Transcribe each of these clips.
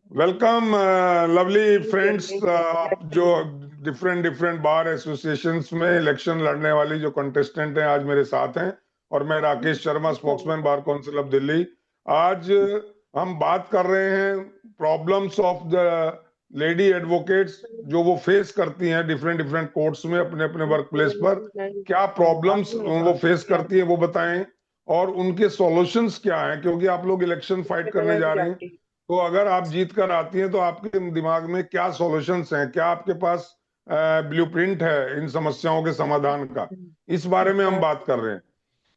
Welcome lovely friends. आप जो different different बार associations में इलेक्शन लड़ने वाली जो कंटेस्टेंट हैं आज मेरे साथ हैं, और मैं Rakesh Sharma, spokesman bar council of Delhi. आज हम बात कर रहे हैं problems of the lady advocates जो वो फेस करती हैं डिफरेंट डिफरेंट कोर्ट्स में अपने अपने वर्क प्लेस पर। क्या प्रॉब्लम्स वो फेस करती हैं वो बताएं, और उनके सॉल्यूशंस क्या हैं, क्योंकि आप लोग इलेक्शन फाइट करने जा रहे हैं। तो अगर आप जीत कर आती हैं तो आपके दिमाग में क्या सॉल्यूशंस हैं, क्या आपके पास ब्लूप्रिंट है इन समस्याओं के समाधान का, इस बारे में हम बात कर रहे हैं।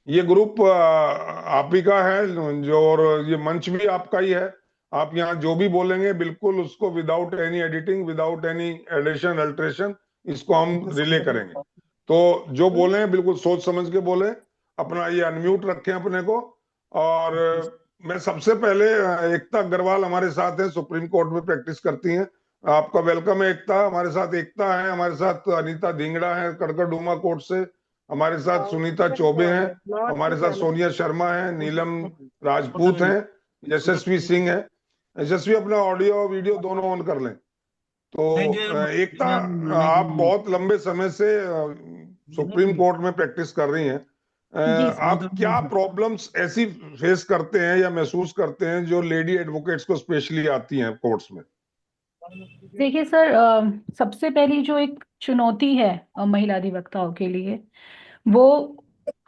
ये ग्रुप आप ही का है जो, और ये मंच भी आपका ही है। आप यहाँ जो भी बोलेंगे बिल्कुल उसको without any editing, without any addition alteration, इसको हम रिले करेंगे। तो जो बोले हैं बिल्कुल सोच समझ के बोले, अपना ये अनम्यूट रखें अपने को। और मैं सबसे पहले एकता अग्रवाल हमारे साथ हैं, सुप्रीम कोर्ट में प्रैक्टिस करती हैं। आपका वेलकम है एकता। हमारे साथ एकता है, हमारे साथ अनीता धिंगड़ा है कड़कड़डूमा कोर्ट से, हमारे साथ सुनीता चौबे हैं, हमारे साथ सोनिया शर्मा है, नीलम राजपूत हैं, यशस्वी सिंह है। यशस्वी अपना ऑडियो वीडियो दोनों ऑन कर लें। तो एकता, आप बहुत लंबे समय से सुप्रीम कोर्ट में प्रैक्टिस कर रही हैं। आप क्या प्रॉब्लम्स ऐसी फेस करते हैं या महसूस करते हैं जो लेडी एडवोकेट्स को स्पेशली आती हैं कोर्ट्स में? देखिए सर, सबसे पहली जो एक चुनौती है महिला अधिवक्ताओं के लिए, वो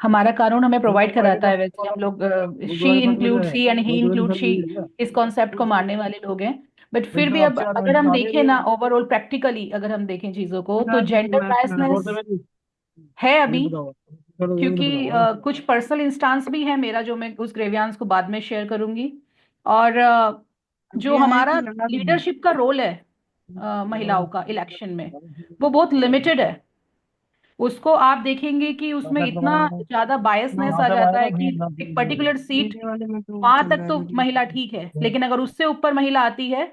हमारा कानून हमें प्रोवाइड कराता है। वैसे हम लोग she include he and he include she इस कॉन्सेप्ट को मानने वाले लोग हैं। बट फिर भी अब अगर हम देखें ना, ओवरऑल प्रैक्टिकली अगर हम देखें चीजों को, तो जेंडर बायसनेस है अभी। क्योंकि कुछ पर्सनल इंस्टांस भी है मेरा, जो मैं उस ग्रेवियांस को बाद में शेयर करूंगी। और जो हमारा लीडरशिप का रोल है महिलाओं का इलेक्शन में, वो बहुत लिमिटेड है। उसको आप देखेंगे कि उसमें इतना ज्यादा बायसनेस आ जाता है कि एक पर्टिकुलर सीट, वहां तक तो महिला ठीक है, लेकिन अगर उससे ऊपर महिला आती है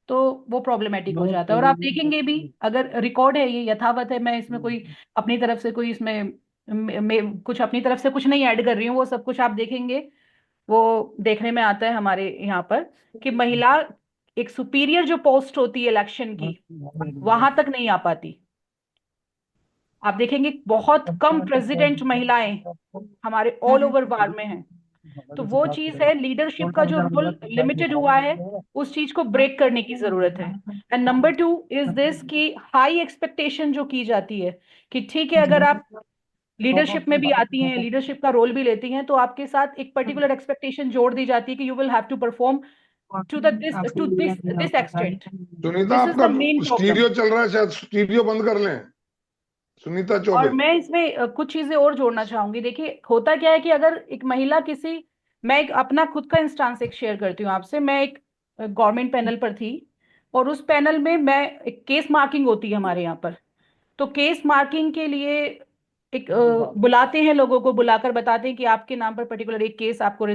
तो वो प्रॉब्लमेटिक हो जाता है। और आप देखेंगे भी, अगर रिकॉर्ड है, ये यथावत है, मैं इसमें कोई अपनी तरफ से कोई इसमें कुछ अपनी तरफ से कुछ नहीं ऐड कर रही हूँ। वो सब कुछ आप देखेंगे, वो देखने में आता है हमारे यहाँ पर, कि महिला एक सुपीरियर जो पोस्ट होती है इलेक्शन की, वहां तक नहीं आ पाती। आप देखेंगे बहुत कम प्रेसिडेंट महिलाएं हमारे ऑल ओवर बार में हैं। तो वो चीज है, लीडरशिप का जो रोल लिमिटेड हुआ है, उस चीज को ब्रेक करने की जरूरत है। And number two is this, कि हाई एक्सपेक्टेशन जो की जाती है, कि ठीक है अगर आप लीडरशिप में भी आती हैं, लीडरशिप का रोल भी लेती हैं, तो आपके साथ एक पर्टिकुलर एक्सपेक्टेशन जोड़ दी जाती है कि you will have to perform to this this extent. Sunita, this is आपका द मेन प्रॉब्लम। स्टीरियो चल रहा है, शायद स्टीरियो बंद कर लें। सुनीता और चौबे। मैं इसमें कुछ चीजें और जोड़ना चाहूंगी। देखिए, होता क्या है कि अगर एक महिला किसी, मैं एक अपना खुद का इंस्टांस एक शेयर करती हूँ आपसे। मैं एक गवर्नमेंट पैनल पर थी, और उस पैनल में मैं, एक केस मार्किंग होती है हमारे यहाँ पर। तो केस मार्किंग के लिए एक बुलाते हैं, लोगों को बुलाकर बताते हैं कि आपके नाम पर पर्टिकुलर एक केस आपको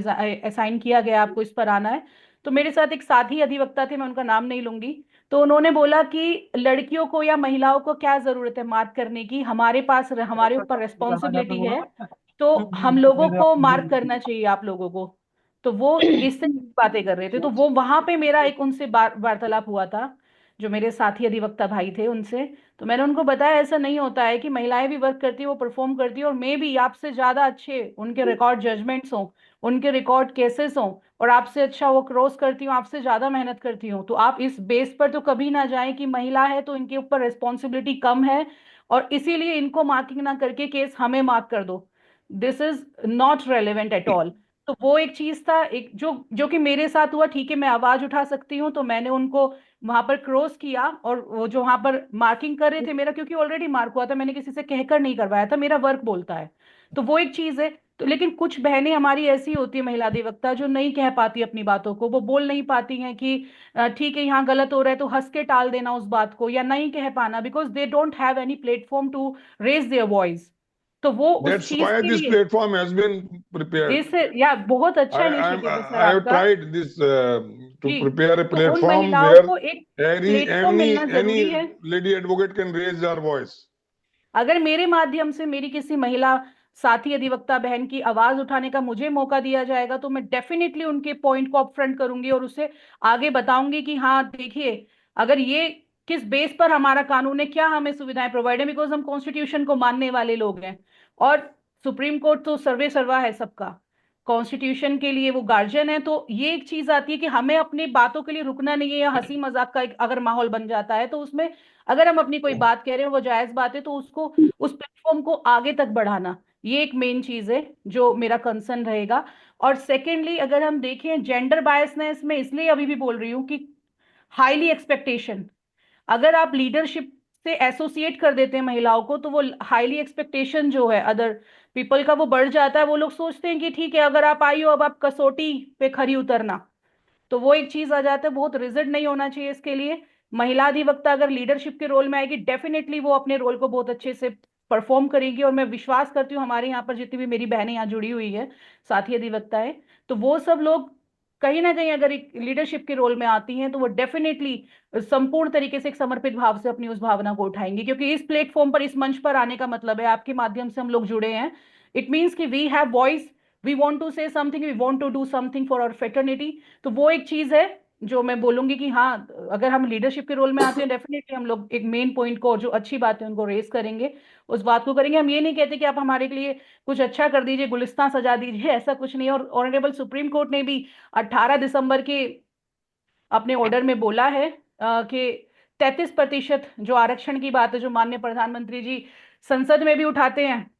असाइन किया गया, आपको इस पर आना है। तो मेरे साथ एक साथी अधिवक्ता थे, मैं उनका नाम नहीं लूंगी। तो उन्होंने बोला कि लड़कियों को या महिलाओं को क्या जरूरत है मार्क करने की, हमारे पास हमारे ऊपर रेस्पॉन्सिबिलिटी है, तो हम लोगों को मार्क करना चाहिए आप लोगों को। तो वो इससे बातें कर रहे थे। तो वो वहां पे मेरा एक उनसे वार्तालाप हुआ था, जो मेरे साथी अधिवक्ता भाई थे उनसे। तो मैंने उनको बताया ऐसा नहीं होता है, कि महिलाएं भी वर्क करती है, वो परफॉर्म करती है, और मैं भी आपसे ज्यादा अच्छे उनके रिकॉर्ड जजमेंट्स हों, उनके रिकॉर्ड केसेस हों, और आपसे अच्छा वो क्रॉस करती हूँ, आपसे ज्यादा मेहनत करती हूँ। तो आप इस बेस पर तो कभी ना जाएं कि महिला है तो इनके ऊपर रिस्पॉन्सिबिलिटी कम है, और इसीलिए इनको मार्किंग ना करके केस हमें मार्क कर दो। This is not relevant at all. तो वो एक चीज था, एक जो जो कि मेरे साथ हुआ। ठीक है, मैं आवाज उठा सकती हूँ, तो मैंने उनको वहां पर क्रॉस किया, और वो जो वहां पर मार्किंग कर रहे थे, मेरा क्योंकि ऑलरेडी मार्क हुआ था, मैंने किसी से कहकर नहीं करवाया था, मेरा वर्क बोलता है। तो वो एक चीज है। तो लेकिन कुछ बहनें हमारी ऐसी होती है महिला अधिवक्ता, जो नहीं कह पाती अपनी बातों को, वो बोल नहीं पाती हैं कि ठीक है यहाँ गलत हो रहा है, तो हंस के टाल देना उस बात को, या नहीं कह पाना, because they don't have any platform to raise their voice. तो वो उस That's चीज why के this लिए, platform has been prepared. इस, या बहुत अच्छा I'm इनिशिएटिव है सर I have आपका। tried this to जी। prepare a तो उन platform महिलाओं where को एक any प्लेटफॉर्म मिलना any जरूरी है। lady advocate can raise her voice. अगर मेरे माध्यम से मेरी किसी महिला साथी अधिवक्ता बहन की आवाज उठाने का मुझे मौका दिया जाएगा तो मैं डेफिनेटली उनके पॉइंट को अपफ्रंट करूंगी और उसे आगे बताऊंगी कि हाँ देखिए, अगर ये किस बेस पर हमारा कानून है, क्या हमें सुविधाएं प्रोवाइड है, बिकॉज हम कॉन्स्टिट्यूशन को मानने वाले लोग हैं। और सुप्रीम कोर्ट तो सर्वे सर्वा है सबका, कॉन्स्टिट्यूशन के लिए वो गार्जियन है। तो ये एक चीज आती है कि हमें अपनी बातों के लिए रुकना नहीं है, या हंसी मजाक का अगर माहौल बन जाता है तो उसमें अगर हम अपनी कोई बात कह रहे हैं वो जायज बात है तो उसको, उस प्लेटफॉर्म को आगे तक बढ़ाना, ये एक मेन चीज है जो मेरा कंसर्न रहेगा। और सेकेंडली अगर हम देखें जेंडर बायसनेस में, इसलिए अभी भी बोल रही हूँ कि हाईली एक्सपेक्टेशन, अगर आप लीडरशिप से एसोसिएट कर देते हैं महिलाओं को तो वो हाईली एक्सपेक्टेशन जो है अदर पीपल का वो बढ़ जाता है। वो लोग सोचते हैं कि ठीक है अगर आप आई हो अब आप कसौटी पे खरी उतरना, तो वो एक चीज आ जाता है। बहुत रिजिड नहीं होना चाहिए इसके लिए। महिला अधिवक्ता अगर लीडरशिप के रोल में आएगी डेफिनेटली वो अपने रोल को बहुत अच्छे से परफॉर्म करेगी। और मैं विश्वास करती हूँ हमारे यहाँ पर जितनी भी मेरी बहनें यहाँ जुड़ी हुई है साथी अधिवक्ता है, तो वो सब लोग कहीं ना कहीं अगर एक लीडरशिप के रोल में आती हैं तो वो डेफिनेटली संपूर्ण तरीके से एक समर्पित भाव से अपनी उस भावना को उठाएंगी। क्योंकि इस प्लेटफॉर्म पर, इस मंच पर आने का मतलब है आपके माध्यम से हम लोग जुड़े हैं, इट मीन्स कि we have voice, we want to say something, we want to do something for our fraternity. तो वो एक चीज है जो मैं बोलूंगी कि हाँ, अगर हम लीडरशिप के रोल में आते हैं डेफिनेटली हम लोग एक मेन पॉइंट को और जो अच्छी बात है उनको रेस करेंगे, उस बात को करेंगे। हम ये नहीं कहते कि आप हमारे लिए कुछ अच्छा कर दीजिए, गुलिस्तान सजा दीजिए, ऐसा कुछ नहीं है। और ऑनरेबल सुप्रीम कोर्ट ने भी 18 दिसंबर के अपने ऑर्डर में बोला है कि 33% जो आरक्षण की बात है जो माननीय प्रधानमंत्री जी संसद में भी उठाते हैं,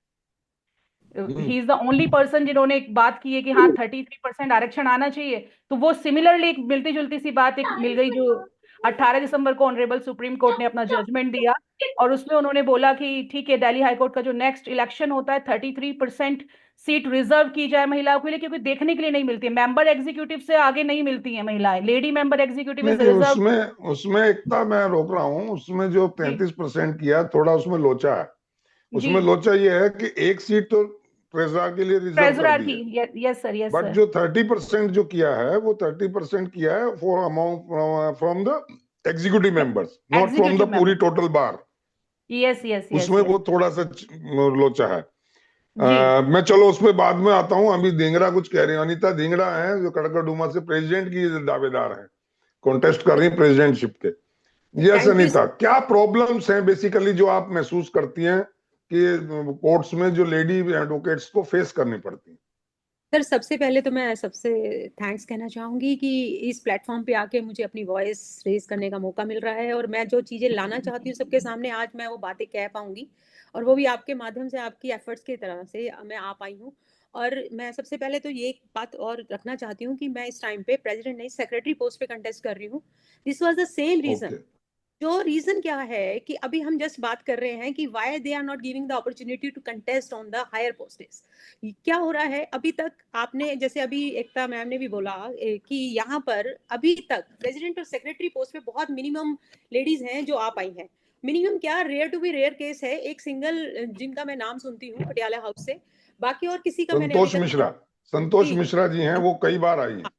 he is the only person जिन्होंने एक बात की है कि हाँ 33% आरक्षण आना चाहिए। तो वो सिमिलरली एक मिलती जुलती सी बात एक मिल गई जो 18 दिसंबर को ऑनरेबल सुप्रीम कोर्ट ने अपना जजमेंट दिया। और उसमें उन्होंने बोला कि ठीक है दिल्ली हाईकोर्ट का जो नेक्स्ट इलेक्शन होता है 33% सीट रिजर्व की जाए महिलाओं के लिए, क्योंकि देखने के लिए नहीं मिलती है, मेंबर एग्जीक्यूटिव से आगे नहीं मिलती है महिलाएं, लेडी मेंबर एग्जीक्यूटिव इज नहीं, रिजर्व। उसमें उसमें एकता मैं रोक रहा हूँ। उसमें जो जी 33% किया, थोड़ा उसमें लोचा है। जी, उसमें लोचा ये है कि एक सीट तो ट्रेजरार के लिए रिजर्व कर ट्रेजरर दी की, है, yes sir, yes but sir. जो 30% जो किया है वो 30% किया है for amount from the executive members, not from the executive पूरी मेंबर, टोटल बार। यस यस यस उसमें यस। वो थोड़ा सा लोचा है। जी मैं चलो उसमें बाद में आता हूँ। अभी धिंगरा कुछ कह रही है, अनीता धिंगरा है जो कड़कड़डूमा से प्रेसिडेंट की दावेदार है, कॉन्टेस्ट कर रही है प्रेसिडेंटशिप के। Yes thank you. अनीता, क्या प्रॉब्लम्स हैं बेसिकली जो आप महसूस करती हैं कि कोर्ट्स में जो लेडी एडवोकेट्स को फेस करनी पड़ती है? सर सबसे पहले तो मैं सबसे थैंक्स कहना चाहूंगी कि इस प्लेटफॉर्म पे आके मुझे अपनी वॉइस रेज करने का मौका मिल रहा है, और मैं जो चीजें लाना चाहती हूँ सबके सामने आज मैं वो बातें कह पाऊंगी, और वो भी आपके माध्यम से, आपकी एफर्ट्स की तरह से मैं आ पाई हूँ। और मैं सबसे पहले तो ये एक बात और रखना चाहती हूँ कि मैं इस टाइम पे प्रेसिडेंट नहीं, सेक्रेटरी पोस्ट पे कंटेस्ट कर रही हूँ। This was the same reason. Okay. जो रीजन क्या है कि अभी हम जस्ट बात कर रहे हैं कि why they are not giving the opportunity to contest on the higher posts. क्या हो रहा है अभी तक, आपने जैसे अभी एकता मैम ने भी बोला कि यहाँ पर अभी तक प्रेसिडेंट और सेक्रेटरी पोस्ट पे बहुत मिनिमम लेडीज हैं जो आ पाई हैं। मिनिमम क्या, rare to be rare case है, एक सिंगल जिनका मैं नाम सुनती हूँ पटियाला हाउस से, बाकी और किसी का मैंने अभी संतोष तक नाम। मिश्रा, संतोष जी, मिश्रा जी हैं, वो कई बार आई हैं।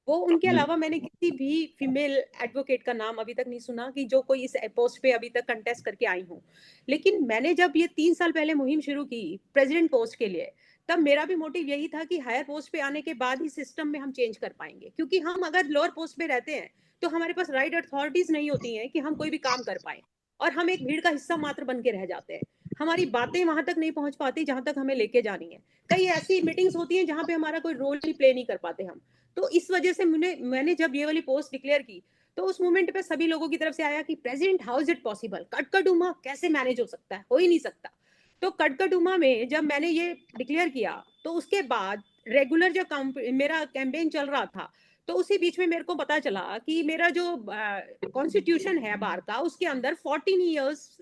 वो उनके जी। अलावा मैंने किसी भी फीमेल एडवोकेट का नाम अभी तक नहीं सुना कि जो कोई इस पोस्ट पे अभी तक कंटेस्ट करके आई हूँ। लेकिन मैंने जब ये 3 साल पहले मुहिम शुरू की प्रेसिडेंट पोस्ट के लिए, तब मेरा भी मोटिव यही था कि हायर पोस्ट पे आने के बाद ही सिस्टम में हम चेंज कर पाएंगे, क्योंकि हम अगर लोअर पोस्ट पे रहते हैं तो हमारे पास राइट अथॉरिटीज नहीं होती हैं कि हम कोई भी काम कर पाए, और हम एक भीड़ का हिस्सा मात्र बन के रह जाते हैं। हमारी बातें वहां तक नहीं पहुंच पाती जहां तक हमें लेके जानी है। कई ऐसी मीटिंग्स होती हैं जहां पे हमारा कोई रोल ही प्ले नहीं कर पाते हम। तो इस वजह से मैंने जब ये वाली पोस्ट डिक्लेयर की, तो उस मोमेंट पे सभी लोगों की तरफ से आया कि president, how is it possible, कटकटुमा कैसे मैनेज हो सकता है, हो ही नहीं सकता। तो कटकटुमा में जब मैंने ये डिक्लेयर किया, तो उसके बाद रेगुलर जो मेरा कैंपेन चल रहा था, तो उसी बीच में मेरे को पता चला कि मेरा जो कॉन्स्टिट्यूशन है बार का, उसके अंदर 14 ईयर्स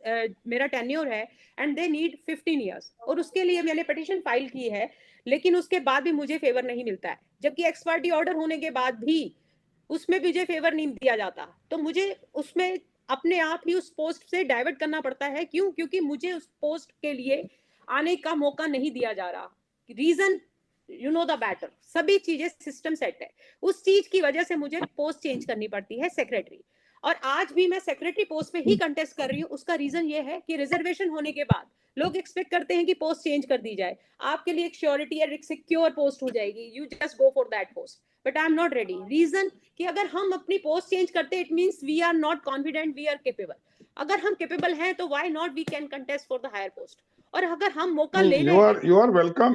मेरा टेन्योर है, एंड दे नीड 15 ईयर्स, और उसके लिए मैंने पिटिशन फाइल की है। लेकिन उसके बाद भी मुझे फेवर नहीं मिलता है, जबकि एक्सपर्टी ऑर्डर होने के बाद भी उसमें मुझे फेवर नहीं दिया जाता। तो मुझे उसमें अपने आप ही उस पोस्ट से डाइवर्ट करना पड़ता है। क्यों? क्योंकि मुझे उस पोस्ट के लिए आने का मौका नहीं दिया जा रहा। Reason, you know the better, सभी चीजें सिस्टम सेट है, उस चीज की वजह से मुझे पोस्ट चेंज करनी पड़ती है सेक्रेटरी। और आज भी मैं सेक्रेटरी पोस्ट पे ही कंटेस्ट कर रही हूँ। उसका रीजन ये है कि रिजर्वेशन होने के बाद लोग एक्सपेक्ट करते हैं कि पोस्ट चेंज कर दी जाए, आपके लिए एक श्योरिटी और एक सिक्योर पोस्ट हो जाएगी, you just go for that post, but I am not ready. Reason कि अगर हम अपनी पोस्ट चेंज करते it means we are not confident, we are capable. अगर हम केपेबल हैं तो why not we can contest for the higher post. और अगर हम मौका ले नहीं, रहे हैं,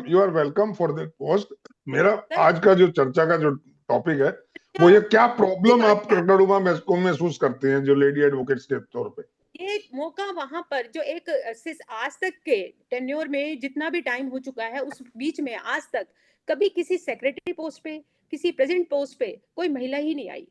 you are welcome for that post. मेरा सर आज का जो चर्चा का जो टॉपिक है वो ये, क्या प्रॉब्लम आप बात है, कड़कड़ुमा में को महसूस करते हैं जो लेडी एडवोकेट्स के तौर पे? ये मौका वहां पर जो एक आज तक के टेन्योर में जितना भी टाइम हो चुका है उस बीच में आज तक कभी किसी सेक्रेटरी पोस्ट पे, किसी प्रेसिडेंट पोस्ट पे कोई महिला ही नहीं आई,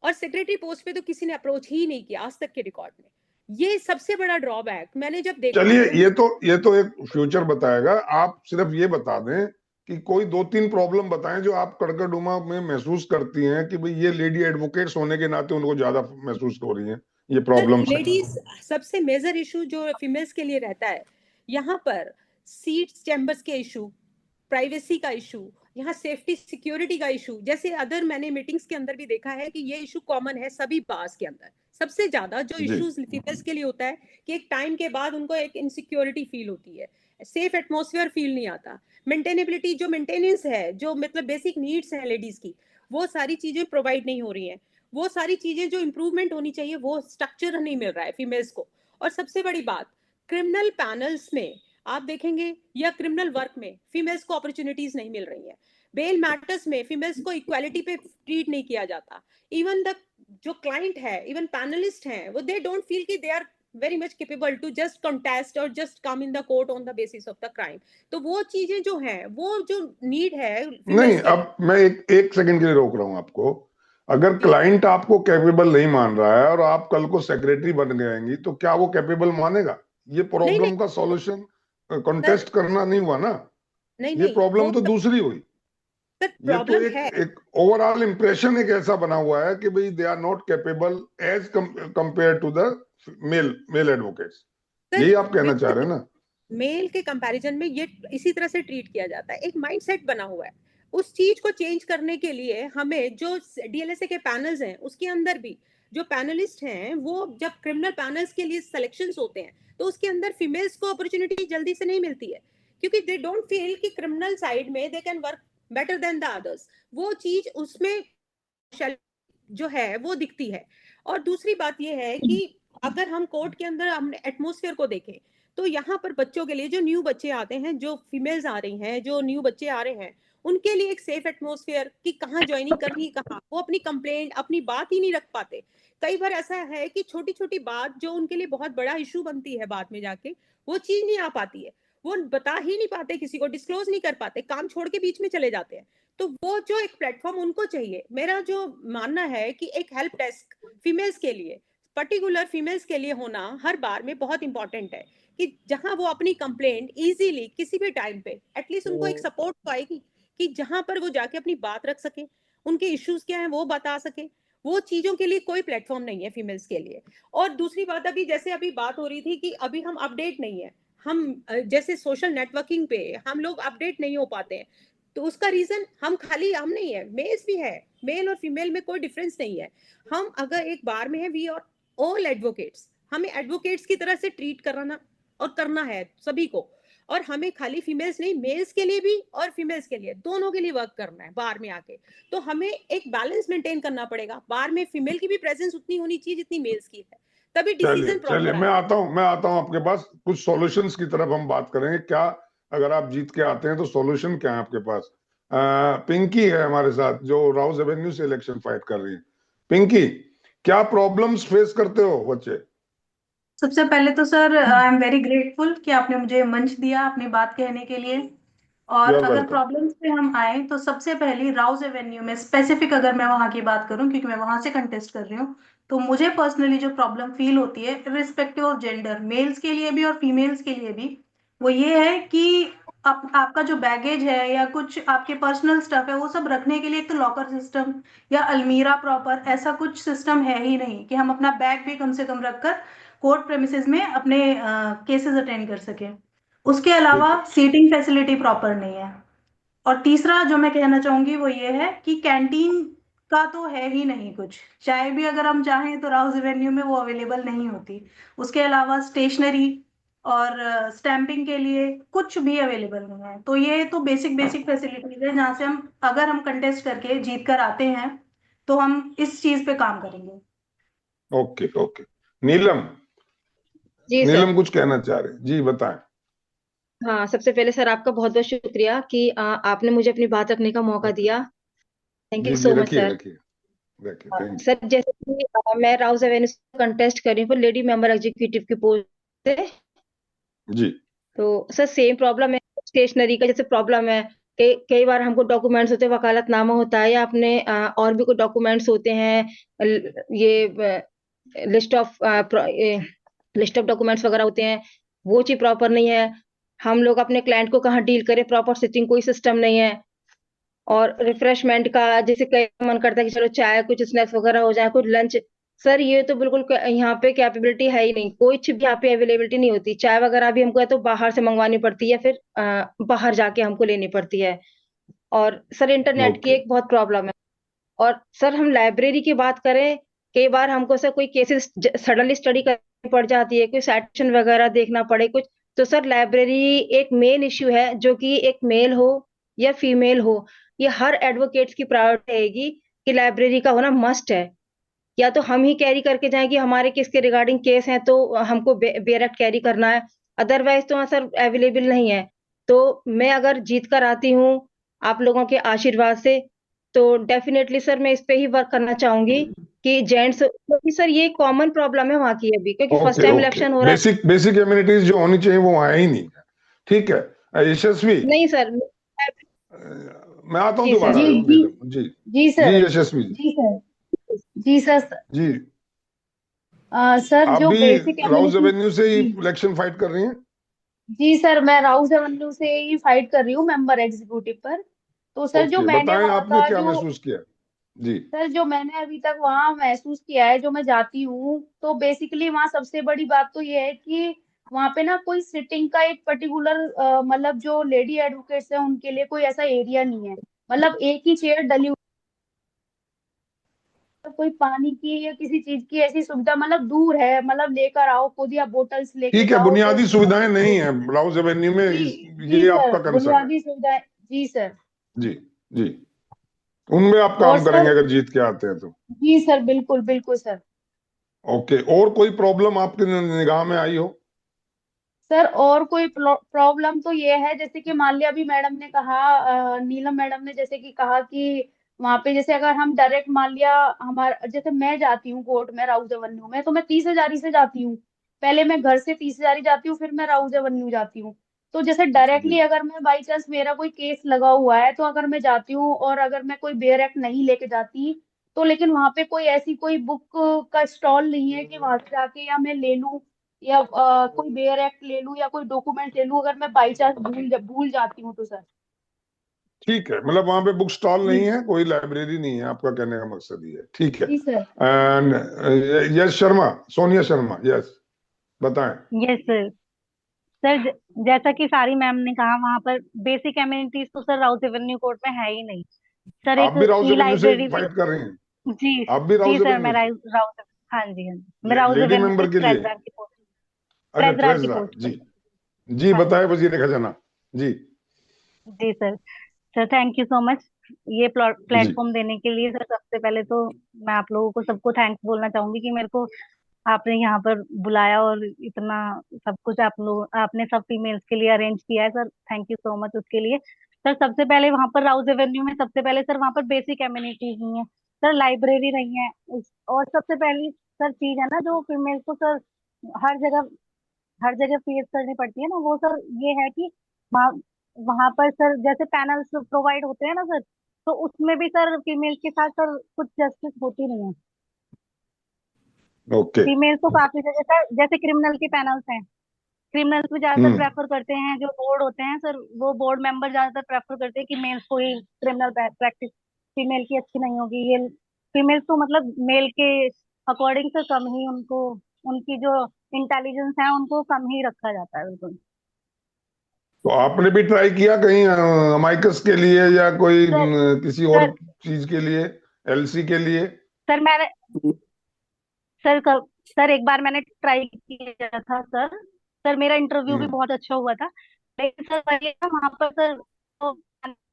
और सेक्रेटरी पोस्ट पे तो किसी ने अप्रोच ही नहीं किया आज तक के रिकॉर्ड में। ये सबसे बड़ा ड्रॉबैक मैंने जब देखा। चलिए, ये तो एक फ्यूचर बताएगा। आप सिर्फ ये बता दें कि कोई 2-3 प्रॉब्लम बताएं जो आप कड़कड़डुमा में महसूस करती हैं कि भाई ये लेडी एडवोकेट्स होने के नाते उनको ज्यादा महसूस हो रही हैं ये प्रॉब्लम्स हैं। लेडीज सबसे मेजर इशू जो फीमेल्स के लिए रहता है यहाँ पर, सीट्स चैम्बर्स के इशू, प्राइवेसी का इशू, यहाँ सेफ्टी सिक्योरिटी का इशू। जैसे अदर मैंने मीटिंग्स के अंदर भी देखा है कि ये इशू कॉमन है सभी बार्स के अंदर। सबसे ज्यादा जो जी इश्यूज फीमेल्स के लिए होता है कि एक टाइम के बाद उनको एक इनसिक्योरिटी फील होती है, सेफ एटमोसफियर फील नहीं आता, मेंटेनेबिलिटी जो मेंटेनेंस है, जो मतलब बेसिक नीड्स हैं लेडीज की, वो सारी चीजें प्रोवाइड नहीं हो रही हैं। वो सारी चीजें जो इंप्रूवमेंट होनी चाहिए वो स्ट्रक्चर नहीं मिल रहा है फीमेल्स को। और सबसे बड़ी बात, क्रिमिनल पैनल्स में आप देखेंगे या क्रिमिनल वर्क में फीमेल्स को अपॉर्चुनिटीज नहीं मिल रही हैं। बेल मैटर्स में फीमेल्स को इक्वालिटी पे ट्रीट नहीं किया जाता। इवन द जो क्लाइंट है, इवन पैनलिस्ट हैं, वो दे डोंट फील कि they are very much capable to just contest और just come in the court on the basis of the crime. तो वो चीजें जो हैं, वो जो नीड है नहीं, फीमेल्स के अब मैं एक सेकंड के लिए रोक रहा हूं आपको। अगर लिए। क्लाइंट आपको कैपेबल नहीं मान रहा है और आप कल को सेक्रेटरी बन जाएंगी तो क्या वो कैपेबल मानेगा? ये नहीं नहीं प्रॉब्लम का सॉल्यूशन सर, कॉन्टेस्ट करना नहीं हुआ ना। नहीं ये नहीं वो प्रॉब्लम तो दूसरी हुई। सर ये तो प्रॉब्लम एक है एक ओवरऑल इंप्रेशन एक ऐसा बना हुआ है कि भाई they are not capable as compare to the male male advocates. Sir. यही आप कहना चाह रहे हैं ना? मेल के कंपैरिजन में ये इसी तरह से ट्रीट किया जाता है, एक माइंडसेट बना हुआ है। उस चीज को चेंज करने के लिए हमें जो डीएलएसए के पैनल्स हैं उसके अंदर भी जो पैनलिस्ट हैं, वो जब क्रिमिनल पैनल्स के लिए सिलेक्शंस होते हैं तो उसके अंदर फीमेल्स को अपॉर्चुनिटी जल्दी से नहीं मिलती है, क्योंकि दे डोंट फील कि क्रिमिनल साइड में they can work better than the others. वो चीज उसमें जो है वो दिखती है। और दूसरी बात ये है कि अगर हम कोर्ट के अंदर हमने एटमोसफियर को देखें तो यहाँ पर बच्चों के लिए जो न्यू बच्चे आते हैं, जो फीमेल्स आ रही हैं, जो न्यू बच्चे आ रहे हैं, उनके लिए एक सेफ एटमोसफियर कि कहाँ ज्वाइनिंग करनी, कहाँ वो अपनी कंप्लेंट अपनी बात ही नहीं रख पाते। कई बार ऐसा है कि छोटी छोटी बात जो उनके लिए बहुत बड़ा इशू बनती है बाद में जाके, वो चीज नहीं आ पाती है, वो बता ही नहीं पाते, किसी को डिस्क्लोज नहीं कर पाते, काम छोड़ के बीच में चले जाते हैं। तो वो जो एक प्लेटफॉर्म उनको चाहिए, मेरा जो मानना है कि एक हेल्प डेस्क फीमेल्स के लिए, पर्टिकुलर फीमेल्स के लिए होना हर बार में बहुत इंपॉर्टेंट है, कि जहां वो अपनी कंप्लेंट इजीली किसी भी टाइम पे एटलीस्ट उनको एक सपोर्ट तो आएगी कि जहां पर वो जाके अपनी बात रख सके, उनके इश्यूज क्या हैं वो बता सके। वो चीजों के लिए कोई प्लेटफॉर्म नहीं है फीमेल्स के लिए। और दूसरी बात, अभी जैसे अभी बात हो रही थी कि अभी हम अपडेट नहीं है, हम जैसे सोशल नेटवर्किंग पे हम लोग अपडेट नहीं हो पाते हैं। तो उसका रीजन हम नहीं है, मेल्स भी है, मेल और फीमेल में कोई डिफरेंस नहीं है। हम अगर एक बार में है, वी आर ऑल एडवोकेट्स, हमें एडवोकेट्स की तरह से ट्रीट कराना और करना है सभी को। और हमें खाली फीमेल्स नहीं, मेल्स के लिए भी और फीमेल्स के लिए, दोनों के लिए वर्क करना है बार में आके। तो हमें एक बैलेंस मेंटेन करना पड़ेगा, बार में फीमेल की भी प्रेजेंस उतनी होनी चाहिए जितनी मेल्स की है, तभी चलिए डिसीजन चलिए, प्रॉपर मैं आता हूं आपके पास। कुछ सॉल्यूशंस की तरफ हम बात करेंगे। क्या अगर आप जीत के आते हैं तो सॉल्यूशन क्या है आपके पास? पिंकी है हमारे साथ जो राउज एवेन्यू से इलेक्शन फाइट कर रही है। पिंकी, क्या प्रॉब्लम्स फेस करते हो बच्चे? सबसे पहले तो sir I am very grateful कि आपने मुझे मंच दिया अपनी बात कहने के लिए। और यू आर अगर वेलकम। प्रॉब्लम्स पे हम आए तो सबसे पहली राउज एवेन्यू में स्पेसिफिक अगर मैं वहां की बात करूं, क्योंकि मैं वहां से कंटेस्ट कर रही हूँ, तो मुझे पर्सनली जो प्रॉब्लम फील होती है रिस्पेक्टिव ऑफ जेंडर, मेल्स के लिए भी और फीमेल्स के लिए भी, वो ये है कि आपका जो बैगेज है या कुछ आपके पर्सनल स्टफ है वो सब रखने के लिए एक तो लॉकर सिस्टम या अलमीरा प्रॉपर ऐसा कुछ सिस्टम है ही नहीं कि हम अपना बैग भी कम से कम रखकर कोर्ट प्रेमिसेस में अपने केसेस अटेंड कर सके। उसके अलावा ठीक है। सीटिंग फैसिलिटी प्रॉपर नहीं है। और तीसरा जो मैं कहना चाहूंगी वो ये है कि कैंटीन का तो है ही नहीं कुछ। चाय भी अगर हम चाहें तो राउस एवेन्यू में वो अवेलेबल नहीं होती। उसके अलावा स्टेशनरी और स्टैंपिंग के लिए कुछ भी अवेलेबल नहीं है। तो ये तो बेसिक बेसिक फैसिलिटीज है जहाँ से हम, अगर हम कंटेस्ट करके जीत कर आते हैं तो हम इस चीज पे काम करेंगे। Okay okay. नीलम, जी सर। नीलम कुछ कहना चाह रहे हैं, जी बताएं। हाँ, सबसे पहले सर आपका बहुत बहुत शुक्रिया कि आपने मुझे अपनी बात रखने का मौका दिया। थैंक यू जी जी, सो मच रखिए सर। रखिए रखिए, थैंक सर जैसे कि मैं राउस एवेन्यू से कंटेस्ट कर रही हूँ लेडी मेंबर एग्जीक्यूटिव की पोस्ट से। यू। जी तो सर सेम प्रॉब्लम है स्टेशनरी का, जैसे प्रॉब्लम है कई बार हमको डॉक्यूमेंट्स होते हैं, वकालतनामा होता है या अपने और भी कोई डॉक्यूमेंट्स होते हैं, ये लिस्ट ऑफ डॉक्यूमेंट्स वगैरह होते हैं, वो चीज प्रॉपर नहीं है। हम लोग अपने क्लाइंट को कहाँ डील करें, प्रॉपर सिटिंग कोई सिस्टम नहीं है। और रिफ्रेशमेंट का जैसे कई मन करता है कि चलो चाय कुछ स्नैक्स वगैरह हो जाए, कुछ लंच। सर ये तो बिल्कुल यहाँ पे कैपेबिलिटी है ही नहीं, कुछ भी यहाँ पे अवेलेबिलिटी नहीं होती। चाय वगैरह भी हमको है तो बाहर से मंगवानी पड़ती है, फिर बाहर जाके हमको लेनी पड़ती है। और सर इंटरनेट की ओके। एक बहुत प्रॉब्लम है। और सर हम लाइब्रेरी की बात करें, कई बार हमको सर कोई केसेस सडनली स्टडी करनी पड़ जाती है, कोई साइटेशन वगैरह देखना पड़े कुछ, तो सर लाइब्रेरी एक मेन इश्यू है, जो कि एक मेल हो या फीमेल हो, ये हर एडवोकेट्स की प्रायोरिटी रहेगी कि लाइब्रेरी का होना मस्ट है। या तो हम ही कैरी करके जाएं कि हमारे किसके रिगार्डिंग केस है तो हमको बेरेक्ट कैरी करना है, अदरवाइज तो सर अवेलेबल नहीं है। तो मैं अगर जीत कर आती हूँ आप लोगों के आशीर्वाद से, तो डेफिनेटली सर मैं इस पे ही वर्क करना चाहूंगी कि जेंट्स, क्योंकि सर ये कॉमन प्रॉब्लम है वहाँ की अभी, क्योंकि first okay time okay, election हो रहा बेसिक बेसिक एम्यूनिटीज जो होनी चाहिए वो है ही नहीं है। ठीक है यशस्वी, है। नहीं सर। मैं आता हूँ जी सर। दोबारा। जी जी नीलम जी। जी जी सर। यशस्वी जी। जी सर। जी सर। जी सर आप जो भी बेसिक राउस एम्यूनिटी। एवेन्यू से ही जी इलेक्शन फाइट कर रही हैं? जी सर, मैं राउस एवेन्यू से ही फाइट कर रही हूँ मेंबर एग्जीक्यूटिव पर। तो सर जो ओके, मैंने बताएं वहाँ आपने का क्या जो, महसूस किया। जी सर जो मैंने अभी तक वहाँ महसूस किया है, जो मैं जाती हूँ तो बेसिकली वहाँ सबसे बड़ी बात तो ये है कि वहाँ पे ना कोई सिटिंग का एक पर्टिकुलर मतलब जो लेडी एडवोकेट्स है उनके लिए कोई ऐसा एरिया नहीं है। मतलब एक ही चेयर डली, कोई पानी की या किसी चीज की ऐसी सुविधा मतलब दूर है, मतलब लेकर आओ खुद या बोतल्स लेके ठीक है, जाओ तो बुनियादी उसकी सुविधाएं मतलब। नहीं है राउस एवेन्यू में जी जी ये सर, आपका कंसर्न है। बुनियादी सुविधाएं। जी सर। जी जी, उनमें आप और काम करेंगे सर, अगर जीत के आते हैं तो। जी सर, बिल्कुल बिल्कुल सर। ओके, और कोई प्रॉब्लम आपके निगाह में आई हो? सर और कोई प्रॉब्लम तो ये है, जैसे कि मान लिया अभी मैडम ने कहा, नीलम मैडम ने जैसे कि कहा कि वहां पे जैसे अगर हम डायरेक्ट मान लिया, हमारा जैसे मैं जाती हूँ कोर्ट में राउज एवेन्यू में, तो मैं 30,000 से जाती हूँ। पहले मैं घर से 30,000 जाती हूँ, फिर मैं राउज एवेन्यू जाती हूँ। तो जैसे डायरेक्टली जी अगर मैं बाई चांस मेरा कोई केस लगा हुआ है तो अगर मैं जाती हूँ और अगर मैं कोई बेयर एक्ट नहीं लेके जाती, तो लेकिन वहां पे कोई ऐसी कोई बुक का स्टॉल नहीं है कि वहां से जाके या मैं ले लूं या कोई बेयर एक्ट ले लूं या कोई डॉक्यूमेंट ले लूं, अगर मैं बाई चांस भूल जाती हूँ तो सर। ठीक है, मतलब वहां पे बुक स्टॉल जी नहीं है, कोई लाइब्रेरी नहीं है, आपका कहने का मकसद ये है। ठीक है। जी sir. And yes Sharma, Sonia Sharma, yes बताएं। Yes sir. सर जैसा कि सारी मैम ने कहा, वहां पर बेसिक एमिनिटीज तो सर राउस एवेन्यू कोर्ट में है ही नहीं। सर आप एक भी राउस ई एवेन्यू से लाइब्रेरी भी। फाइट कर रही हैं? जी। आप भी जी राउस सर, मैं एवेन्यू से? राउस, हाँ जी हाँ जी, मैं राउस लेडी एवेन्यू से मेंबर के लिए? ट्रेजरर की पोस्ट, अच्छा, ट्रेजरर की ट्रेजरर पोस्ट जी। पर। जी हाँ बताए जी। वजीर खजाना जी। जी sir. Sir thank you so much ये जी प्लेटफॉर्म देने के लिए। सर सबसे पहले तो मैं आप लोगों को सबको थैंक्स बोलना चाहूंगी कि मेरे को आपने यहाँ पर बुलाया और इतना सब कुछ आप लोग आपने सब फीमेल्स के लिए अरेंज किया है। Sir thank you so much उसके लिए। सर सबसे पहले वहाँ पर राउस एवेन्यू में सबसे पहले सर वहाँ पर बेसिक एमिनिटीज नहीं है। सर लाइब्रेरी नहीं है। और सबसे पहली सर चीज है ना जो फीमेल्स को सर हर जगह हर जगह फेस करनी पड़ती है ना, वो सर ये है कि वहाँ वहाँ पर सर जैसे पैनल्स प्रोवाइड होते हैं ना सर, तो उसमें भी सर फीमेल्स के साथ सर कुछ जस्टिस होती नहीं है। ओके। फीमेल्स को काफी जगह सर जैसे क्रिमिनल के पैनल्स हैं, क्रिमिनल्स में ज्यादातर हम्म। प्रेफर करते हैं, जो बोर्ड होते हैं सर वो बोर्ड मेंबर ज्यादातर प्रेफर करते हैं कि मेल्स को ही क्रिमिनल प्रैक्टिस फीमेल की अच्छी नहीं होगी। ये फीमेल्स तो मतलब मेल के अकॉर्डिंग से कम ही उनको, उनकी जो इंटेलिजेंस है उनको कम ही रखा जाता है बिल्कुल। तो आपने भी ट्राई किया कहीं अमाइकस के लिए या कोई सर किसी और सर चीज के लिए? एलसी के लिए? सर मैंने सर एक बार मैंने ट्राई किया था सर। सर मेरा इंटरव्यू भी हम्म। बहुत अच्छा हुआ था। लेकिन सर वही है ना, वहाँ पर सर तो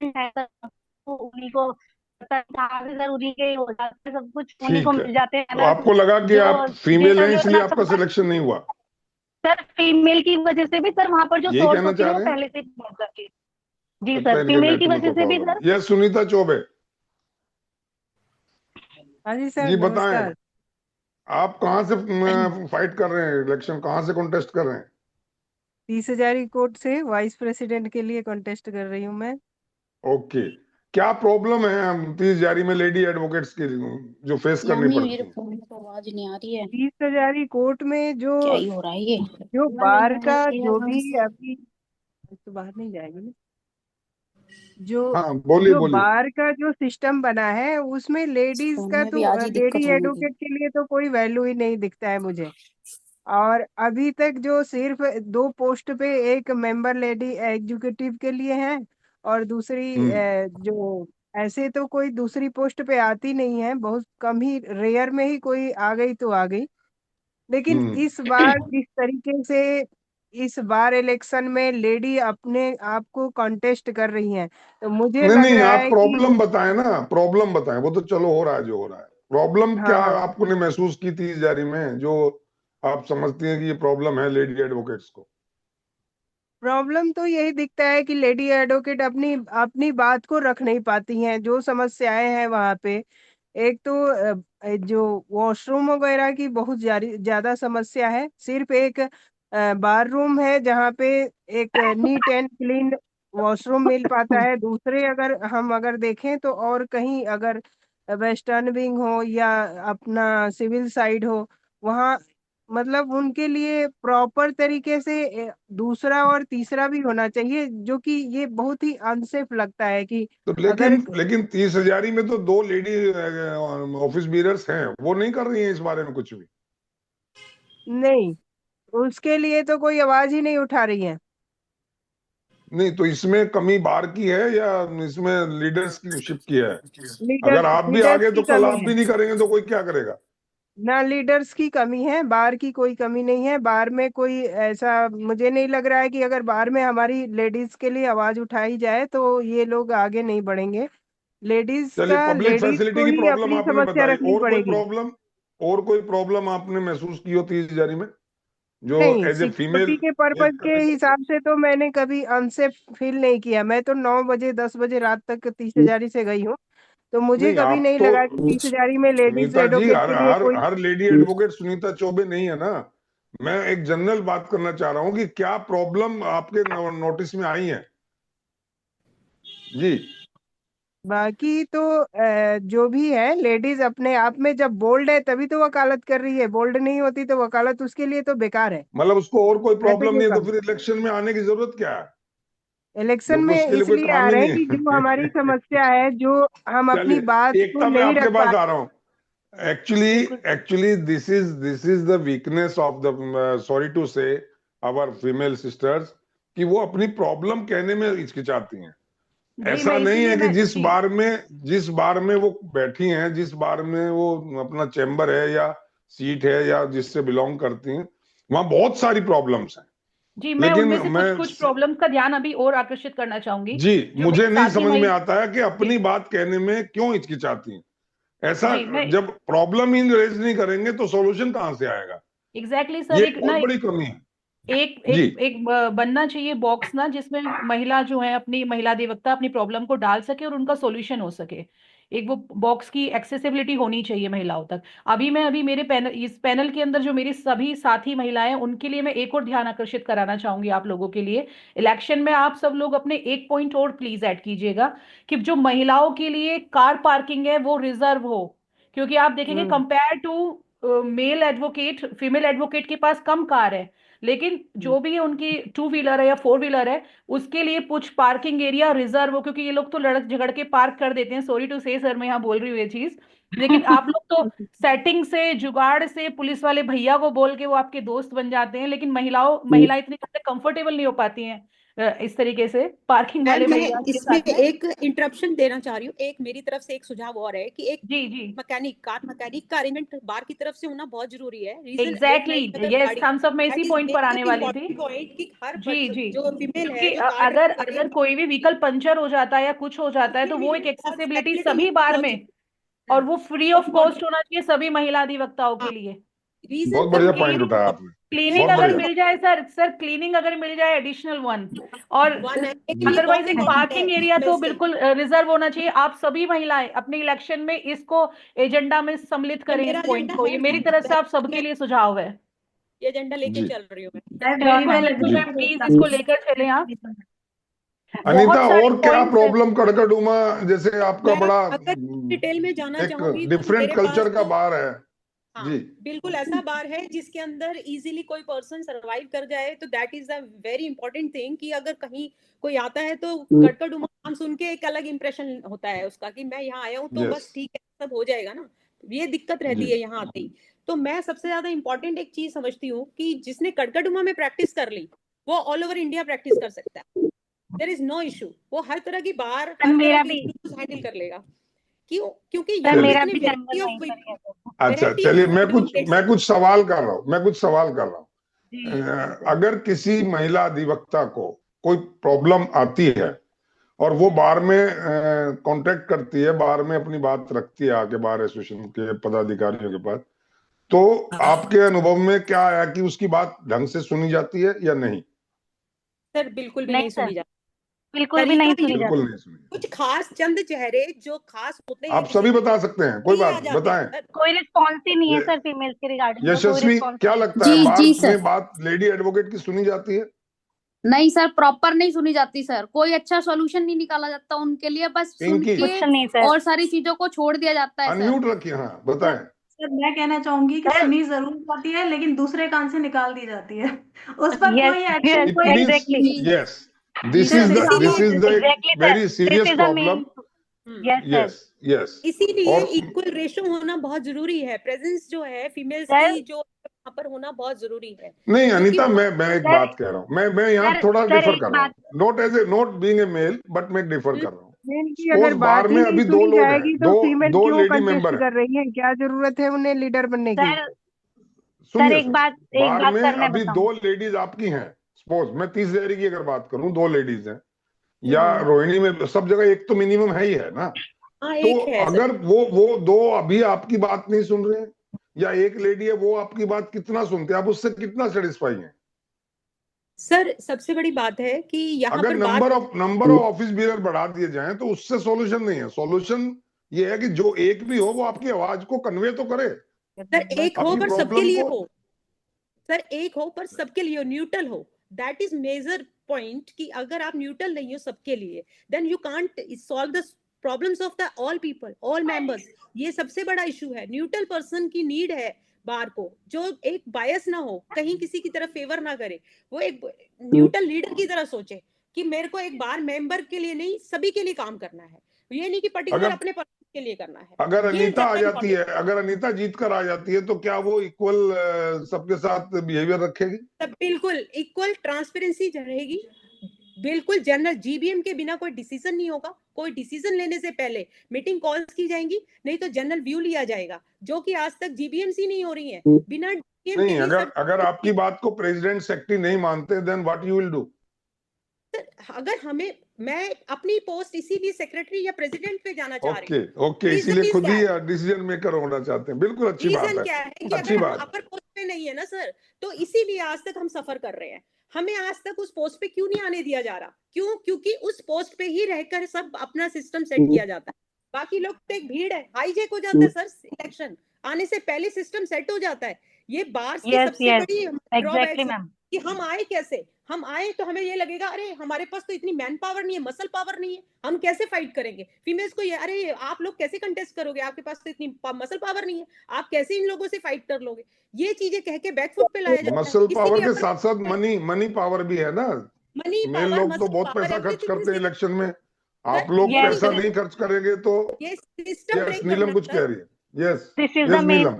है सर, तो उन्हीं को पता था कि सर उन्हीं के ही हो जाते हैं, सब कुछ उन्हीं को ठीक है, मिल जाते हैं तो ना, आपको लगा कि आप जो फीमेल हैं जिनका जो इसलिए इतना आपका सब। सिलेक्शन नहीं हुआ? सर फीमेल की वजह से भी सर वहाँ पर जो यही सोर्स कहना होती है चाह वो रहे हैं? पहले से ही पहुंच जाती है। जी लगता सर, है इनके फीमेल की नेट में वजह कोई से भी प्रॉब्लम सर। है। यस, सुनीता चौबे हाँ जी सर, जी, बताएं। नमस्कार। आप कहाँ से फाइट कर रहे हैं, इलेक्शन कहाँ से कॉन्टेस्ट कर रहे हैं? 30 हजारी कोर्ट से वाइस प्रेसिडेंट के लिए कॉन्टेस्ट कर रही हूँ मैं। ओके, क्या प्रॉब्लम है 30 जारी में लेडी एडवोकेट्स की जो फेस करनी यामी पड़ती मेरे है? फोन में तो आवाज नहीं आ रही है, 30 हजारी कोर्ट में जो क्या ही हो रहा है ये? जो बार का जो भी अभी तो बाहर नहीं जाएगी ना, जो हाँ, बोलिए जो बोलिए। बार का जो सिस्टम बना है उसमें लेडीज फोन का में तो भी आज ही लेडी दिक्कत होगी। एडवोकेट के लिए तो कोई वैल्यू ही नहीं दिखता है मुझे। और अभी तक जो सिर्फ 2 पोस्ट पे, एक मेंबर लेडी एग्जीक्यूटिव के लिए है और दूसरी हम्म। जो ऐसे तो कोई दूसरी पोस्ट पे आती नहीं है, बहुत कम ही, रेयर में ही कोई आ गई तो आ गई। लेकिन हम्म। इस बार जिस तरीके से इस बार इलेक्शन में लेडी अपने आप को कॉन्टेस्ट कर रही हैं, तो मुझे नहीं लग नहीं, रहा आप है कि प्रॉब्लम बताएं ना, प्रॉब्लम बताएं। वो तो चलो हो रहा है जो हो रहा है। प्रॉब्लम हाँ क्या हाँ, आपने महसूस की 30 जारी में, जो आप समझती हैं कि ये प्रॉब्लम है लेडी एडवोकेट्स को? प्रॉब्लम तो यही दिखता है कि लेडी एडवोकेट अपनी अपनी बात को रख नहीं पाती हैं। जो समस्याएं हैं वहां पे, एक तो जो वॉशरूम वगैरह की बहुत ज्यादा समस्या है। सिर्फ एक बार रूम है जहाँ पे एक नीट एंड क्लीन वॉशरूम मिल पाता है। दूसरे अगर देखें तो और कहीं अगर वेस्टर्न विंग हो या अपना सिविल साइड हो, वहाँ मतलब उनके लिए प्रॉपर तरीके से दूसरा और तीसरा भी होना चाहिए, जो कि ये बहुत ही अनसेफ लगता है कि तो अगर लेकिन 30 हजारी में तो 2 लेडी ऑफिस बीयर्स हैं, वो नहीं कर रही हैं इस बारे में कुछ भी? नहीं, उसके लिए तो कोई आवाज ही नहीं उठा रही है। नहीं, तो इसमें कमी बार की है या इसमें लीडरशिप की है? अगर लीडर्स आप भी लीडर्स आगे की तो कल कमी आप है भी नहीं करेंगे तो कोई क्या करेगा? ना, लीडर्स की कमी है, बार की कोई कमी नहीं है। बार में कोई ऐसा मुझे नहीं लग रहा है कि अगर बार में हमारी लेडीज के लिए आवाज उठाई जाए तो ये लोग आगे नहीं बढ़ेंगे। चलिए, पब्लिक लेडीज फैसिलिटी को की ही प्रॉब्लम अपनी आपने समस्या बताई। रखनी पड़ेगी। और कोई प्रॉब्लम आपने महसूस की हो 30 जारी में, जो नहीं, एज ए सिक्योरिटी फीमेल के ये पर्पज के करनी चाहिए? हिसाब से तो मैंने कभी अनसेफ फील नहीं किया। मैं तो 9 बजे 10 बजे रात तक 30 हजारी से गई हूँ, तो मुझे नहीं, कभी आप नहीं तो लगा कि 30 हजारी में लेडीज सुनीता जी, एडवोकेट हर के लिए हर कोई। हर लेडी एडवोकेट सुनीता चौबे नहीं है ना। मैं एक जनरल बात करना चाह रहा हूं कि क्या प्रॉब्लम आपके नोटिस में आई है? जी। बाकी तो जो भी है, लेडीज अपने आप में जब बोल्ड है तभी तो वकालत कर रही है। बोल्ड नहीं होती तो वकालत उसके लिए तो बेकार है। मतलब उसको और कोई मैं तो प्रॉब्लम ये नहीं है तो कहूँ, फिर इलेक्शन में आने की जरूरत क्या है? इलेक्शन जब में उसके लिए कोई इसलिए आ काम ही रहे हैं नहीं कि जो हमारी है। समस्या है, जो हम अपनी बात चलिए, को एकता, मैं नहीं आपके रख पा पास आ रहे। रहा हूँ। एक्चुअली बिल्कुल बिल्कुल। Actually this is the weakness of the, sorry to say, our female sisters, कि वो अपनी प्रॉब्लम कहने में हिचकिचाती हैं। जी ऐसा मैं नहीं इसीलिए है कि मैं जी जिस बार में वो बैठी हैं, जिस बार में वो अपना चैम्बर है या सीट है या जिससे बिलोंग करती हैं, वहां बहुत सारी प्रॉब्लम्स हैं। जी मैं लेकिन उनमें से मैं कुछ कुछ प्रॉब्लम्स का ध्यान अभी और आकर्षित करना चाहूंगी। जी, जो मुझे मेरे नहीं साथी समझ में महिला आता है कि जी अपनी बात कहने में क्यों हिचकिचाती हैं। ऐसा, जी मैं जब प्रॉब्लम ही रेज नहीं करेंगे तो सॉल्यूशन कहां से आएगा? एग्जैक्टली ये सर, एक बहुत बड़ी कमी है। एक जी। एक एक बनना चाहिए बॉक्स ना, जिसमें महिला जो है अपनी महिला अधिवक्ता अपनी प्रॉब्लम को डाल सके और उनका सॉल्यूशन हो सके। एक वो बॉक्स की एक्सेसिबिलिटी होनी चाहिए महिलाओं तक। अभी मेरे पैनल, इस पैनल के अंदर जो मेरी सभी साथी महिलाएं हैं, उनके लिए मैं एक और ध्यान आकर्षित कराना चाहूंगी आप लोगों के लिए। इलेक्शन में आप सब लोग अपने एक पॉइंट और प्लीज ऐड कीजिएगा कि जो महिलाओं के लिए कार पार्किंग है वो रिजर्व हो। क्योंकि आप देखेंगे hmm compare to male advocate, female advocate के पास कम कार है, लेकिन हम्म। जो भी है उनकी 2 व्हीलर है या 4 व्हीलर है, उसके लिए कुछ पार्किंग एरिया रिजर्व हो। क्योंकि ये लोग तो लड़क झगड़ के पार्क कर देते हैं, सॉरी टू से सर, मैं यहाँ बोल रही हूँ ये चीज, लेकिन आप लोग तो सेटिंग से, जुगाड़ से, पुलिस वाले भैया को बोल के वो आपके दोस्त बन जाते हैं, लेकिन महिला इतनी ज्यादा कंफर्टेबल नहीं हो पाती हैं इस तरीके से पार्किंग वाले मैं भैया के इसमें साथ में। एक इंटरप्शन देना चाह रही हूँ। एक मेरी तरफ से एक सुझाव और है कि एक जी जी कार मैकेनिक का अरेंजमेंट बार की तरफ से होना बहुत जरूरी है। रीजन एग्जैक्टली यस, हम सब मैं इसी पॉइंट पर आने वाली थी। पॉइंट कि हर जी जी, जो फीमेल है क्योंकि जो कार अगर कोई भी व्हीकल पंचर हो जाता है या कुछ हो जाता है तो वो एक एक्सेसिबिलिटी सभी बार में, और वो फ्री ऑफ कॉस्ट होना चाहिए सभी महिला अधिवक्ताओं के लिए। रीजन बहुत बढ़िया पॉइंट उठाया आपने। क्लीनिंग बहुत अगर बढ़िया। मिल जाए सर क्लीनिंग अगर मिल जाए एडिशनल 1, और अदरवाइज एक पार्किंग एरिया तो बिल्कुल रिजर्व होना चाहिए। आप सभी महिलाएं अपने इलेक्शन में इसको एजेंडा में सम्मिलित करें इस पॉइंट को। ये मेरी तरफ से आप सबके लिए सुझाव है। ये एजेंडा लेके जी। चल रही हूँ मैं। मैम प्लीज इसको लेकर चलें आप। अनीता, बहुत सारे और क्या points हैं। प्रॉब्लम कड़कड़ूमा, जैसे आपका मैं बड़ा अगर डिटेल में जाना एक चाहूंगी तो डिफरेंट मेरे पास कल्चर का तो- बार है। हाँ, जी बिल्कुल ऐसा बार है जिसके अंदर इजीली कोई पर्सन सरवाइव कर जाए, तो that is a very important thing कि अगर कहीं कोई आता है तो कड़कड़ूमा नाम सुन के एक अलग इंप्रेशन होता है उसका कि मैं यहाँ आया हूँ तो Yes. बस ठीक है सब हो जाएगा ना। ये दिक्कत रहती जी। है यहाँ आते ही। तो मैं सबसे ज्यादा इंपॉर्टेंट एक चीज समझती हूँ कि जिसने कड़कड़ूमा में प्रैक्टिस कर ली वो ऑल ओवर इंडिया प्रैक्टिस कर सकता है। There is no issue. वो हर तरह की बार हर मेरा तरह की भी हैंडल कर लेगा। क्यों? क्योंकि सर यहाँ मेरा इतनी भी जन्म variety of वहीं पर ही है। अच्छा, variety of चलिए मैं advocates कुछ सवाल कर रहा हूँ। जी अगर किसी महिला अधिवक्ता को कोई प्रॉब्लम आती है और वो बार में कांटेक्ट करती है, बार में अपनी बात रखती है आके बार एसोसिएशन के पदाधिकारियों के पास, तो आपके अनुभव में क्या आया कि उसकी बात ढंग से सुनी जाती है या नहीं? सर बिल्कुल भी नहीं नहीं सर, सुनी जाती। बिल्कुल भी नहीं तरीका सुनी ये- बिल्कुल जाती। नहीं सुनी। कुछ खास चंद चेहरे जो खास होते हैं आप सभी किसी बता सकते हैं, कोई के, आ बात जाते बताएं। हैं। सर, कोई रिस्पॉन्स ही नहीं है ये- सर, फीमेल्स के रिगार्डिंग कोई यशस्वी, रिस्पॉन्स क्या नहीं है। लगता है जी, बार जी, सर। में बात लेडी एडवोकेट की सुनी जाती है? नहीं सर, प्रॉपर नहीं सुनी जाती सर। कोई अच्छा सॉल्यूशन नहीं निकाला जाता उनके लिए, बस सुन पिंकी, के कुछ नहीं सर। और सारी चीजों को छोड़ दिया जाता है सर। अनम्यूट रखिए। हाँ बताएं। सर मैं कहना चाहूंगी कि सर सुनी जरूर जाती है लेकिन दूसरे कान से निकाल दी जाती है। उस पर यस कोई action yes it means exactly yes, this sir, is इसीलिए the exactly sir, very this serious is the main. Problem. Yes sir yes yes. इसीलिए और इक्वल रेशो होना बहुत जरूरी है। प्रेजेंस जो है फीमेल्स सर की जो यहाँ पर होना बहुत जरूरी है। नहीं क्योंकि अनीता, मैं एक सर बात कह रहा हूँ। मैं यहाँ सर थोड़ा सर डिफर एक कर रहा बात हूँ, not being a male, but मैं डिफर कर रहा हूँ। मेन की सपोज अगर बार बात ही में नहीं अभी दो सुनी लोग हैं, जाएगी तो फीमेल दो क्यों लेडी कंटेस्ट मेंबर हैं। कर रही है? क्या जरूरत है उन्हें लीडर बनने की? सर सुनिए एक बात बार में सर मैं अभी बताऊं। दो लेडीज आपकी हैं। सपोज मैं 30 जहरी की अगर बात करूं, दो लेडीज हैं, या रोहिणी में, सब जगह एक तो मिनिमम है ही है ना। हाँ, तो एक है सर। अगर वो दो अभी आपकी बात नहीं सुन रहे हैं, या एक लेडी है वो आपकी बात कितना सुनते हैं, आप उससे कितना सेटिस्फाई हैं? सर सबसे बड़ी बात है कि यहाँ अगर पर बात नंबर ऑफ ऑफिस बीरर बढ़ा दिए जाएं तो उससे सॉल्यूशन नहीं है। सॉल्यूशन ये है कि जो एक भी हो वो आपकी आवाज को कन्वे तो करे, सर एक हो अपनी पर सबके प्रॉब्लम लिए को। हो। सर एक हो पर सबके लिए न्यूट्रल हो। दैट इज मेजर पॉइंट कि अगर आप न्यूट्रल नहीं हो सबके लिए, then you can't solve the problems of the all people, all members. ये सबसे बड़ा इशू है। न्यूट्रल पर्सन की नीड है बार को, जो एक बायस ना हो, कहीं किसी की तरफ फेवर ना करे। वो एक न्यूट्रल लीडर की तरह सोचे कि मेरे को एक बार मेंबर के लिए नहीं सभी के लिए काम करना है। ये नहीं कि पर्टिकुलर अपने पर्सन के लिए करना है। अगर ये अनीता आ ज्यादा जाती है, अगर अनीता जीत कर आ जाती है, तो क्या वो इक्वल सबके साथ बिहेवियर रखेगी? तब बिल्कुल इक्वल ट्रांसपेरेंसी रहेगी। बिल्कुल जनरल जीबीएम के बिना कोई डिसीजन नहीं होगा। कोई डिसीजन लेने से पहले मीटिंग कॉल्स की जाएंगी, नहीं तो जनरल व्यू लिया जाएगा, जो कि आज तक जीबीएमसी नहीं हो रही है। बिना DBM नहीं, के ही अगर आपकी बात को प्रेसिडेंट सेक्रेटरी नहीं मानते, then what you will do? अगर हमें, मैं अपनी पोस्ट इसीलिए सेक्रेटरी या प्रेसिडेंट पे जाना चाह रही हूँ। ओके, Reason इसीलिए is खुद ही क्या है? डिसीजन मेकर होना चाहते हैं। बिल्कुल अच्छी बात रीजन है, क्या है कि अच्छी अगर हम बात। अपर पोस्ट पे नहीं है ना सर, तो इसीलिए आज तक हम सफर कर रहे हैं। हमें आज तक उस पोस्ट पे क्यों नहीं आने दिया जा रहा? क्यों? क्योंकि उस पोस्ट पे ही रहकर सब अपना सिस्टम सेट किया जाता है। बाकी लोग तो एक भीड़ है, हाईजेक हो जाता है सर। इलेक्शन आने से पहले सिस्टम सेट हो जाता है। ये बार्स की सबसे बड़ी एग्जैक्टली मैम कि हम आए कैसे? हम आए तो हमें ये लगेगा अरे हमारे पास तो इतनी मैन पावर नहीं है, मसल पावर नहीं है, हम कैसे फाइट करेंगे? फीमेल्स को ये, अरे आप लोग कैसे कंटेस्ट करोगे, आपके पास तो इतनी मसल पावर नहीं है, आप कैसे इन लोगों से फाइट कर लोगे? ये चीजें कह के बैकफुट पे लाया जाता है। मसल पावर के साथ साथ मनी पावर भी है ना। मनी मेन पावर, लोग तो बहुत पैसा खर्च करते हैं इलेक्शन में। आप लोग ये पैसा है। नहीं खर्च करेंगे तो। ये सिस्टम यस, ब्रेक नीलम कुछ कह रही है। Yes this is yes the main. Neelam.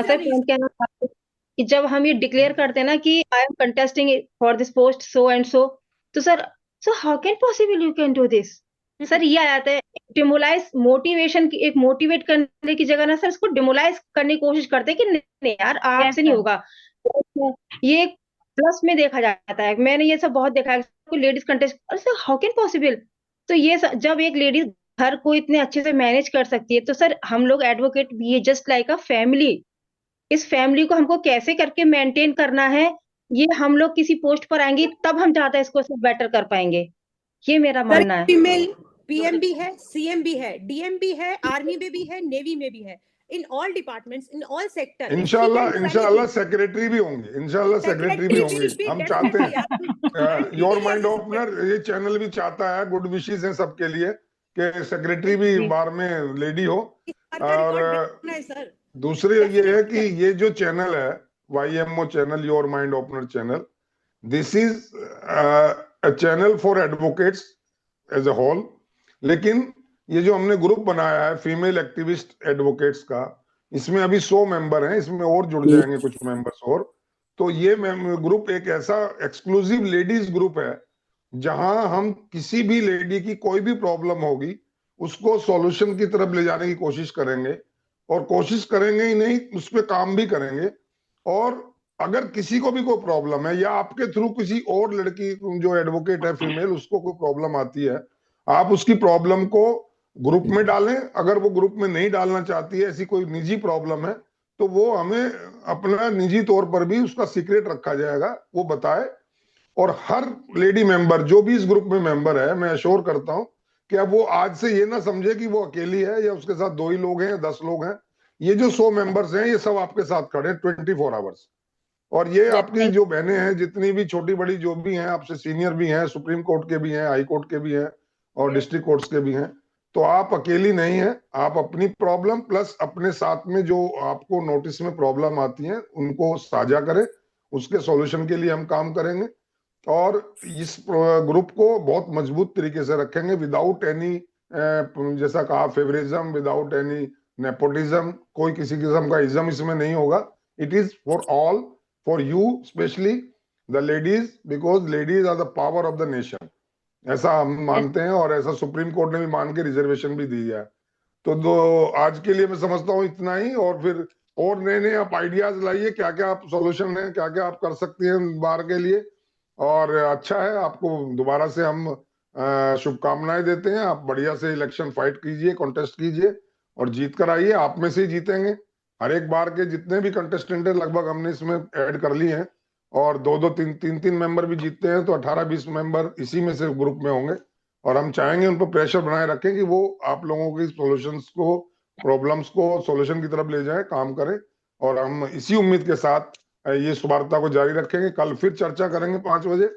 Sir point कहना चाहती कि जब हम ये डिक्लेयर करते हैं ना कि I am contesting for this post so and तो sir, so how can possible you can do this? Sir ये आ जाता है डिमोलाइज, मोटिवेशन की, एक मोटिवेट करने की जगह ना सर इसको डिमोलाइज करने की कोशिश करते हैं कि नहीं यार आपसे नहीं होगा। ये प्लस में देखा जाता है, मैंने ये सब बहुत देखा है, लेडीज कंटेस्ट, अरे सर हाउ कैन पॉसिबल? तो ये जब एक लेडीज घर को इतने अच्छे से मैनेज कर सकती है, तो सर हम लोग एडवोकेट भी है जस्ट लाइक अ फैमिली। इस फैमिली को हमको कैसे करके मेंटेन करना है, ये हम लोग किसी पोस्ट पर आएंगे तब हम चाहते हैं इसको सब बेटर कर पाएंगे, ये मेरा मानना है। फीमेल पीएम भी है, सीएम भी है, डीएम भी है, आर्मी में भी है, नेवी में भी है, in all departments, in all sector. इंशाल्लाह सेक्रेटरी भी होंगे, इंशाल्लाह सेक्रेटरी भी होंगे। हम चाहते हैं योर माइंड ओपनर, ये चैनल भी चाहता है, गुड विशेस हैं सबके लिए कि सेक्रेटरी भी बार में लेडी हो। और दूसरी ये है कि ये जो चैनल है YMO channel, your mind opener channel, this is a channel for advocates as a whole. लेकिन ये जो हमने ग्रुप बनाया है फीमेल एक्टिविस्ट एडवोकेट्स का, इसमें अभी 100 मेंबर हैं, इसमें और जुड़ जाएंगे कुछ मेंबर्स और। तो ये ग्रुप एक ऐसा एक्सक्लूसिव लेडीज ग्रुप है जहां हम किसी भी लेडी की कोई भी प्रॉब्लम होगी उसको सॉल्यूशन की तरफ ले जाने की कोशिश करेंगे, और कोशिश करेंगे ही नहीं, उस पर काम भी करेंगे। और अगर किसी को भी कोई प्रॉब्लम है या आपके थ्रू किसी और लड़की जो एडवोकेट है फीमेल, उसको कोई प्रॉब्लम आती है, आप उसकी प्रॉब्लम को ग्रुप में डालें। अगर वो ग्रुप में नहीं डालना चाहती है, ऐसी कोई निजी प्रॉब्लम है, तो वो हमें अपना निजी तौर पर भी उसका सीक्रेट रखा जाएगा, वो बताए। और हर लेडी मेंबर जो भी इस ग्रुप में मेंबर है, मैं अश्योर करता हूं कि अब वो आज से ये ना समझे कि वो अकेली है या उसके साथ 2 ही लोग हैं या 10 लोग हैं। ये जो 100 मेंबर्स हैं ये सब आपके साथ खड़े 24 आवर्स। और ये आपकी जो बहनें हैं जितनी भी छोटी बड़ी जो भी हैं, आपसे सीनियर भी हैं, सुप्रीम कोर्ट के भी हैं, हाई कोर्ट के भी हैं और डिस्ट्रिक्ट कोर्ट्स के भी हैं, तो आप अकेली नहीं हैं। आप अपनी प्रॉब्लम प्लस अपने साथ में जो आपको नोटिस में प्रॉब्लम आती है उनको साझा करें, उसके सॉल्यूशन के लिए हम काम करेंगे। और इस ग्रुप को बहुत मजबूत तरीके से रखेंगे विदाउट एनी, जैसा कहा, फेवरिज्म, विदाउट एनी नेपोटिज्म, कोई किसी किस्म का इज्म इसमें नहीं होगा। It is for all, for you specially the ladies, because ladies are the power of the nation, ऐसा हम मानते हैं और ऐसा सुप्रीम कोर्ट ने भी मान के रिजर्वेशन भी दी है। तो आज के लिए मैं समझता हूँ इतना ही, और फिर और नए नए आप आइडियाज लाइए, क्या क्या आप सॉल्यूशन है, क्या क्या आप कर सकते हैं बार के लिए। और अच्छा है, आपको दोबारा से हम शुभकामनाएं देते हैं। आप बढ़िया से इलेक्शन फाइट कीजिए, कॉन्टेस्ट कीजिए और जीत कर आइए। आप में से ही जीतेंगे। हर एक बार के जितने भी कंटेस्टेंट है लगभग हमने इसमें ऐड कर लिए हैं, और 2-2, 3-3 मेंबर भी जीतते हैं, तो 18-20 मेंबर इसी में से ग्रुप में होंगे। और हम चाहेंगे उन पर प्रेशर बनाए रखें कि वो आप लोगों की सॉल्यूशंस को, प्रॉब्लम्स को सॉल्यूशन की तरफ ले जाए, काम करें। और हम इसी उम्मीद के साथ ये सुवार्ता को जारी रखेंगे। कल फिर चर्चा करेंगे 5 बजे।